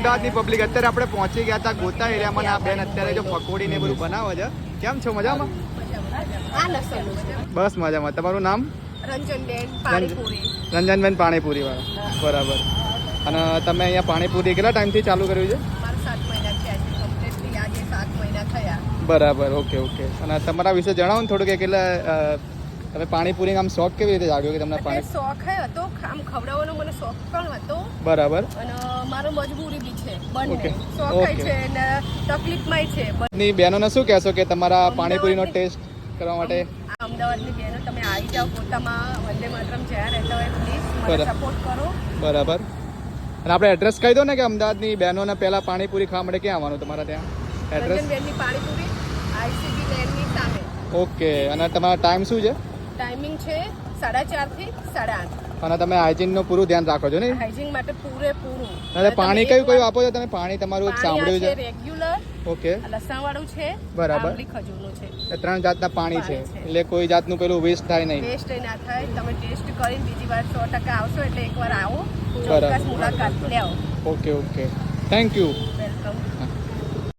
અમદાવાદની પબ્લિક અત્યારે આપણે પહોંચી ગયા હતા ગોતા એરિયામાં. આ બેન અત્યારે જો પકોડી ને બધું બનાવે છે. કેમ છો? મજામાં? બસ મજામાં. તમારું નામ? રંજનબેન પાણીપુરી વાળા. બરાબર. અને તમે અહીંયા પાણીપુરી કેટલા ટાઈમથી ચાલુ કર્યું છે? 7 મહિના થયા. બરાબર. Okay okay. અને તમારા વિશે જણાવો ને થોડું કે કેટલા તમે પાણીપુરી આમ શોખ કેવી રીતે જાગ્યો કે તમને પાણી શોખ હતો, આમ ખવડાવવાનો મને શોખ પણ હતો. બરાબર. અને મારો મજબૂરી બી છે બંને. શોખ છે ને તકલીફમાં છે. ની બહેનોને શું કહેશો કે તમારા પાણીપુરીનો ટેસ્ટ કરવા માટે? અમદાવાદની બહેનો તમે આવી જાઓ ગોતામાં, વંદે માતરમ જ્યાં રહેતા હોય પ્લીઝ મને સપોર્ટ કરો. બરાબર. અને આપણે એડ્રેસ કહી દો ને કે અમદાવાદની બહેનોને પહેલા પાણીપુરી ખાવા માટે ક્યાં આવવાનું તમારા ત્યાં? એડ્રેસ રંજનબેનની પાણીપુરી આઈસીબી લેનની સામે. ઓકે. અને તમારો ટાઈમ શું છે? ટાઈમિંગ છે 4:30 થી 8:30. અને તમે હાઇજીનનું પૂરું ધ્યાન રાખો છો ને? હાઇજીન માટે પૂરેપૂરું. અને પાણી કયું આપો છો તમે? પાણી તમારું એક સાંભળ્યું છે રેગ્યુલર. ઓકે. લસણ વાળું છે. બરાબર. આંબલી ખજૂરનું છે. 3 જાતના પાણી છે એટલે કોઈ જાતનું પેલું વેસ્ટ થાય નહીં. વેસ્ટ ના થાય. તમે ટેસ્ટ કરીને બીજી વાર 100% આવશો એટલે એકવાર આવો, ચોક્કસ મુલાકાત લેવો. Okay okay. Thank you. Welcome.